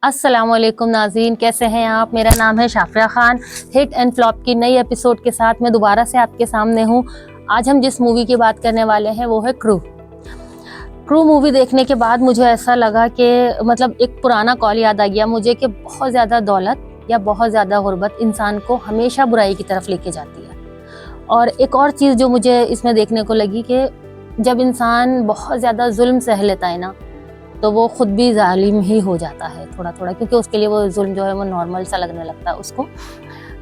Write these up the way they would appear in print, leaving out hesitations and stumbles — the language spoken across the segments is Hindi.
अस्सलामुअलैकुम नाज़रीन, कैसे हैं आप। मेरा नाम है Shafia Khan. Hit and flop की नई एपिसोड के साथ मैं दोबारा से आपके सामने हूँ। आज हम जिस मूवी की बात करने वाले हैं वो है क्रू मूवी देखने के बाद मुझे ऐसा लगा कि मतलब एक पुराना कॉल याद आ गया मुझे कि बहुत ज़्यादा दौलत या बहुत ज़्यादा गुर्बत इंसान को हमेशा बुराई की तरफ लेके जाती है। और एक और चीज़ जो मुझे इसमें देखने को लगी कि जब इंसान बहुत ज़्यादा जुल्म सह लेता है ना, तो वो खुद भी जालिम ही हो जाता है थोड़ा थोड़ा, क्योंकि उसके लिए वो जुल्म जो है वो नॉर्मल सा लगने लगता है उसको।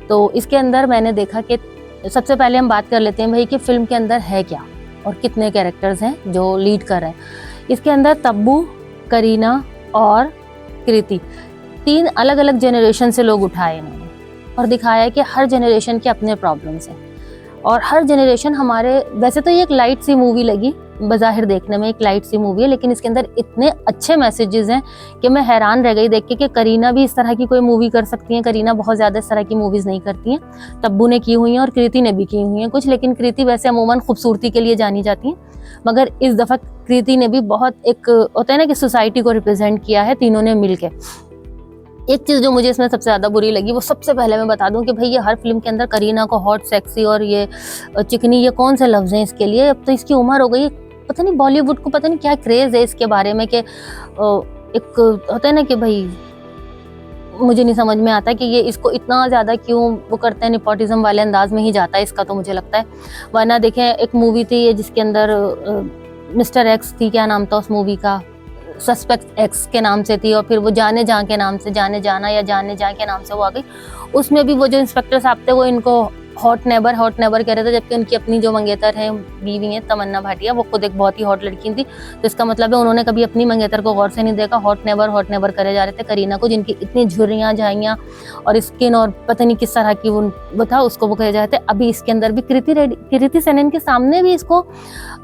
तो इसके अंदर मैंने देखा कि सबसे पहले हम बात कर लेते हैं भाई कि फिल्म के अंदर है क्या और कितने कैरेक्टर्स हैं जो लीड कर रहे हैं। इसके अंदर तब्बू, करीना और कृति, 3 अलग अलग जनरेशन से लोग उठाए इन्होंने और दिखाया कि हर जनरेशन के अपने प्रॉब्लम्स हैं और हर जनरेशन हमारे, वैसे तो ये एक लाइट सी मूवी लगी, बज़ाहिर देखने में एक लाइट सी मूवी है, लेकिन इसके अंदर इतने अच्छे मैसेजेस हैं कि मैं हैरान रह गई देख के कि करीना भी इस तरह की कोई मूवी कर सकती हैं। करीना बहुत ज़्यादा इस तरह की मूवीज़ नहीं करती हैं, तब्बू ने की हुई हैं और कृति ने भी की हुई हैं कुछ, लेकिन कृति वैसे अमूमन खूबसूरती के लिए जानी जाती हैं, मगर इस दफ़ा कृति ने भी बहुत एक होता है ना कि सोसाइटी को रिप्रेजेंट किया है तीनों ने मिल के। एक चीज़ जो मुझे इसमें सबसे ज़्यादा बुरी लगी वो सबसे पहले मैं बता दूं कि भाई ये हर फिल्म के अंदर करीना को हॉट, सेक्सी और ये चिकनी, ये कौन से लफ्ज़ हैं इसके लिए। अब तो इसकी उम्र हो गई, पता नहीं बॉलीवुड को पता नहीं क्या क्रेज़ है इसके बारे में कि एक होता है ना कि भाई मुझे नहीं समझ में आता कि ये इसको इतना ज़्यादा क्यों वो करते हैं, नेपोटिज्म वाले अंदाज में ही जाता है इसका, तो मुझे लगता है। वरना देखें एक मूवी थी ये जिसके अंदर मिस्टर एक्स थी, क्या नाम था उस मूवी का, सस्पेक्ट एक्स के नाम से थी, और फिर वो जाने जा के नाम से, जाने जाना या जाने जा के नाम से वो आ गई। उसमें भी वो जो इंस्पेक्टर साहब थे वो इनको हॉट नेबर कह रहे थे, जबकि उनकी अपनी जो मंगेतर है, बीवी है तमन्ना भाटिया, वो खुद एक बहुत ही हॉट लड़की थी। तो इसका मतलब है उन्होंने कभी अपनी मंगेतर को गौर से नहीं देखा, हॉट नेबर करे जा रहे थे करीना को, जिनकी इतनी झुर्रियाँ झाइयाँ और स्किन और पता नहीं किस तरह की वो था, उसको वो कहे जा रहे थे। अभी इसके अंदर भी कृति सेनन के सामने भी इसको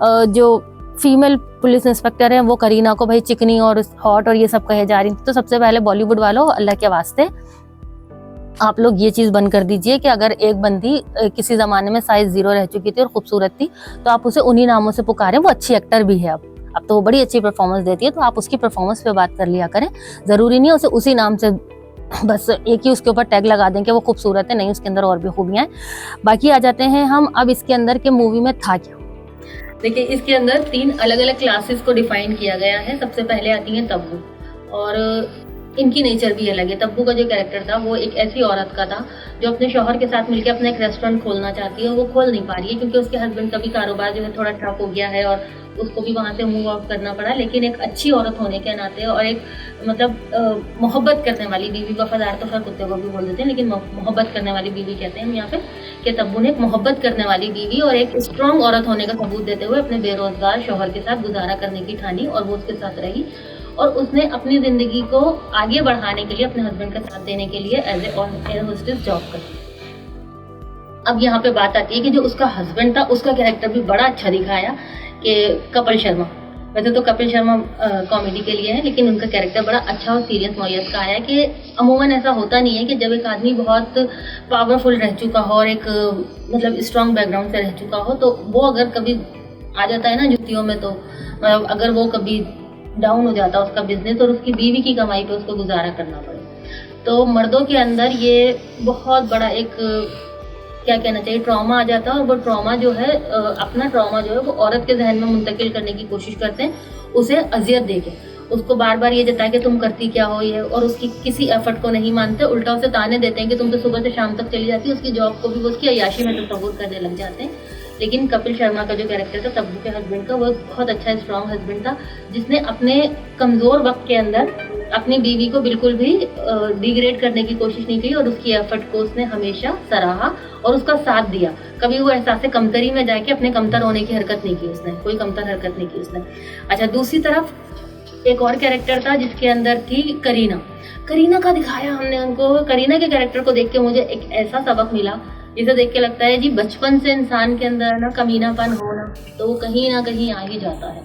जो फीमेल पुलिस इंस्पेक्टर है वो करीना को भाई चिकनी और हॉट और ये सब कहे जा रही थी। तो सबसे पहले बॉलीवुड वालों, अल्लाह के वास्ते आप लोग ये चीज़ बंद कर दीजिए कि अगर एक बंदी किसी ज़माने में साइज 0 रह चुकी थी और खूबसूरत थी तो आप उसे उन्हीं नामों से पुकारें। वो अच्छी एक्टर भी है, अब तो वो बड़ी अच्छी परफॉर्मेंस देती है, तो आप उसकी परफॉर्मेंस पे बात कर लिया करें। ज़रूरी नहीं है उसे उसी नाम से बस एक ही उसके ऊपर टैग लगा दें कि वो खूबसूरत है, नहीं उसके अंदर और भी खूबियाँ हैं। बाकी आ जाते हैं हम अब इसके अंदर के मूवी में था क्या। देखिए इसके अंदर 3 अलग अलग क्लासेस को डिफाइन किया गया है। सबसे पहले आती है तब्बू, और इनकी नेचर भी अलग है। तब्बू का जो कैरेक्टर था वो एक ऐसी औरत का था जो अपने शौहर के साथ मिलकर अपना एक रेस्टोरेंट खोलना चाहती है और वो खोल नहीं पा रही है क्योंकि उसके हस्बैंड का भी कारोबार जो है थोड़ा ठप हो गया है और उसको भी वहाँ से मूव आउट करना पड़ा। लेकिन एक अच्छी औरत होने के नाते और एक मतलब मोहब्बत करने वाली बीवी, वफादार तो खैर कुत्ते को भी बोल देते हैं, लेकिन मोहब्बत करने वाली बीवी कहते हैं हम यहाँ पे, कि तब्बू ने एक मोहब्बत करने वाली बीवी और एक स्ट्रॉन्ग औरत होने का सबूत देते हुए अपने बेरोजगार शौहर के साथ गुजारा करने की ठानी और वो उसके साथ रही और उसने अपनी ज़िंदगी को आगे बढ़ाने के लिए अपने हस्बैंड का साथ देने के लिए एज एयर होस्टेस जॉब करती। अब यहाँ पे बात आती है कि जो उसका हस्बैंड था उसका कैरेक्टर भी बड़ा अच्छा दिखाया कि कपिल शर्मा। वैसे तो कपिल शर्मा कॉमेडी के लिए है, लेकिन उनका कैरेक्टर बड़ा अच्छा और सीरियस नौयत का आया कि अमूमन ऐसा होता नहीं है कि जब एक आदमी बहुत पावरफुल रह चुका हो और एक मतलब स्ट्रॉन्ग बैकग्राउंड से रह चुका हो तो वो अगर कभी आ जाता है ना जुतियों में, तो मतलब अगर वो कभी डाउन हो जाता उसका बिजनेस और उसकी बीवी की कमाई पे उसको गुजारा करना पड़े, तो मर्दों के अंदर ये बहुत बड़ा एक क्या कहना चाहिए ट्रॉमा आ जाता है। और वो ट्रॉमा जो है अपना ट्रॉमा जो है वो औरत के जहन में मुंतकिल करने की कोशिश करते हैं, उसे अजियत देके, उसको बार बार ये जताए कि तुम करती क्या हो ये, और उसकी किसी एफर्ट को नहीं मानते, उल्टा उसे ताने देते हैं कि तुम तो सुबह से शाम तक चली जाती है। उसकी जॉब को भी वो उसकी अय्याशी में तस्वुर करने लग जाते हैं। लेकिन कपिल शर्मा का जो कैरेक्टर था तब्बू के हस्बैंड का, वो बहुत अच्छा स्ट्रॉन्ग हस्बैंड था जिसने अपने कमज़ोर वक्त के अंदर अपनी बीवी को बिल्कुल भी डिग्रेड करने की कोशिश नहीं की और उसकी एफर्ट को उसने हमेशा सराहा और उसका साथ दिया। कभी वो एहसास कमतरी में जाके अपने कमतर होने की हरकत नहीं की उसने, कोई कमतर हरकत नहीं की उसने। अच्छा, दूसरी तरफ एक और कैरेक्टर था जिसके अंदर थी करीना का दिखाया हमने उनको। करीना के कैरेक्टर को देख के मुझे एक ऐसा सबक मिला जिसे देख के लगता है जी बचपन से इंसान के अंदर ना कमीनापन होना तो वो कहीं ना कहीं आ ही जाता है।